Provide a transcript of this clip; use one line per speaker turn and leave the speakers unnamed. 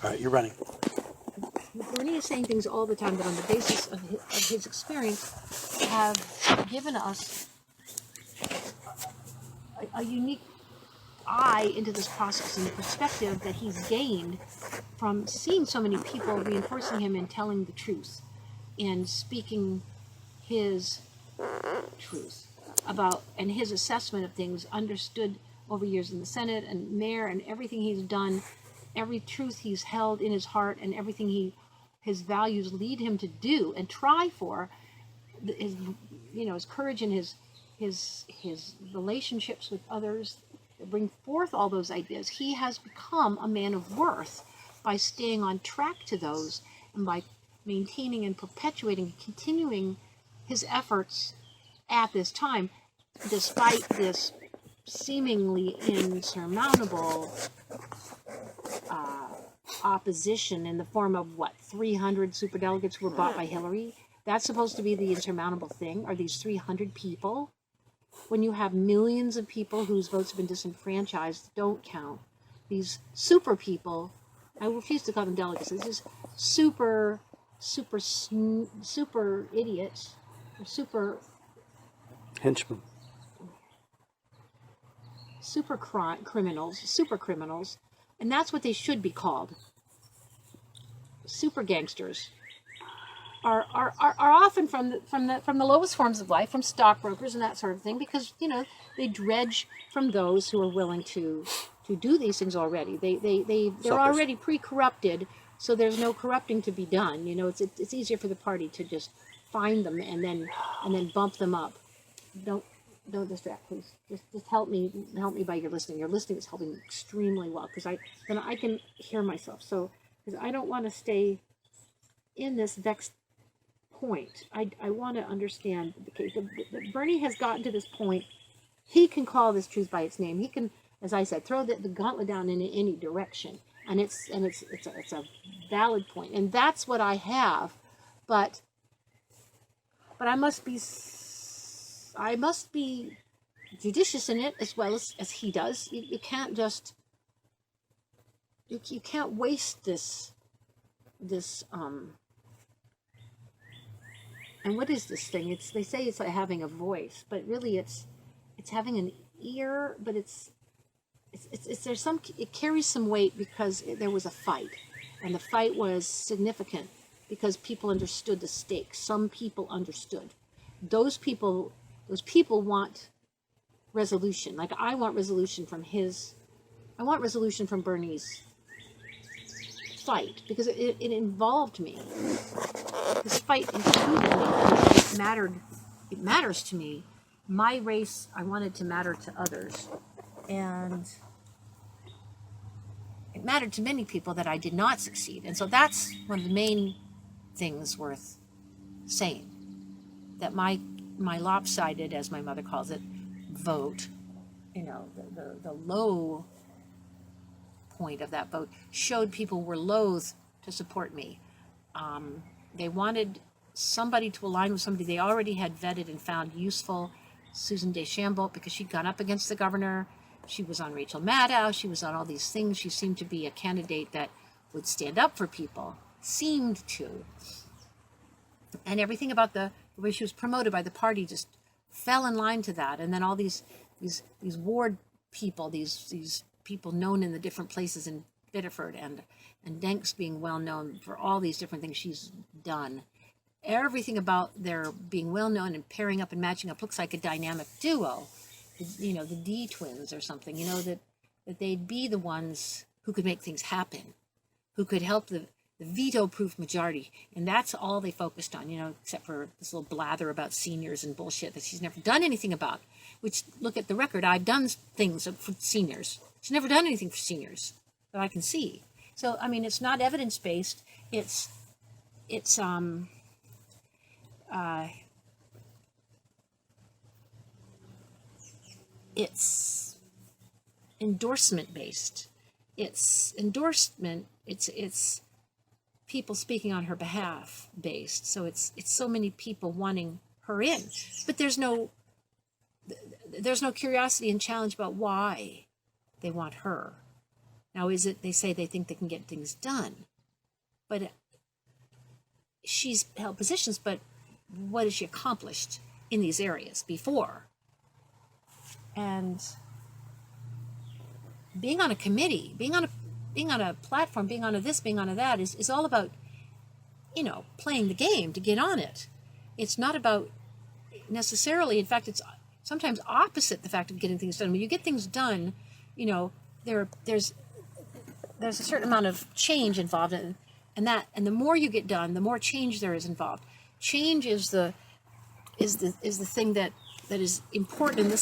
All right, you're running.
Bernie is saying things all the time that on the basis of his experience have given us a unique eye into this process and the perspective that he's gained from seeing so many people reinforcing him and telling the truth and speaking his truth about and his assessment of things understood over years in the Senate and mayor and everything he's done, every truth he's held in his heart and everything his values lead him to do and try for, his courage and his relationships with others bring forth all those ideas. He has become a man of worth by staying on track to those and by maintaining and perpetuating and continuing his efforts at this time, despite this seemingly insurmountable opposition in the form of 300 superdelegates were bought by Hillary. That's supposed to be the insurmountable thing. Are these 300 people? When you have millions of people whose votes have been disenfranchised, don't count. These super people, I refuse to call them delegates. This is super idiots, super
Henchmen.
super criminals, and that's what they should be called. Super gangsters are often from the lowest forms of life, from stockbrokers and that sort of thing, because they dredge from those who are willing to do these things already. They're already pre-corrupted, so there's no corrupting to be done. It's easier for the party to just find them and then bump them up. Don't distract, please. Just help me by your listening. Your listening is helping extremely well because I can hear myself. So because I don't want to stay in this vexed point. I want to understand the case. Bernie has gotten to this point. He can call this truth by its name. He can, as I said, throw the gauntlet down in any direction, and it's a valid point, and that's what I have. But I must be judicious in it as well as he does. You can't just you can't waste this and what is this thing? They say it's like having a voice, but really it's having an ear, but it's it carries some weight because there was a fight, and the fight was significant because people understood the stakes. Some people understood. Those people want resolution. Like I want resolution from Bernie's fight because it involved me. This fight included me. It matters to me. My race, I wanted to matter to others. And it mattered to many people that I did not succeed. And so that's one of the main things worth saying. That my lopsided, as my mother calls it, vote, the low point of that vote showed people were loath to support me. They wanted somebody to align with somebody they already had vetted and found useful, Susan DeChambeau, because she'd gone up against the governor. She was on Rachel Maddow. She was on all these things. She seemed to be a candidate that would stand up for people. Seemed to. And everything about the way she was promoted by the party just fell in line to that. And then all these ward people, these people known in the different places in Biddeford, and Danks being well known for all these different things she's done. Everything about their being well known and pairing up and matching up looks like a dynamic duo. The D twins or something. That they'd be the ones who could make things happen, who could help the veto-proof majority, and that's all they focused on. Except for this little blather about seniors and bullshit that she's never done anything about. Which, look at the record. I've done things for seniors. She's never done anything for seniors that I can see. So, it's not evidence-based. It's endorsement-based. It's people speaking on her behalf based. So it's so many people wanting her in, but there's no curiosity and challenge about why they want her. Now, is it they say they think they can get things done, but she's held positions, but what has she accomplished in these areas before? And being on a committee, being on a platform, being on a this, being on a that is all about, playing the game to get on it. It's not about necessarily, in fact, it's sometimes opposite the fact of getting things done. When you get things done, there's a certain amount of change involved in, and the more you get done, the more change there is involved. Change is the thing that is important in this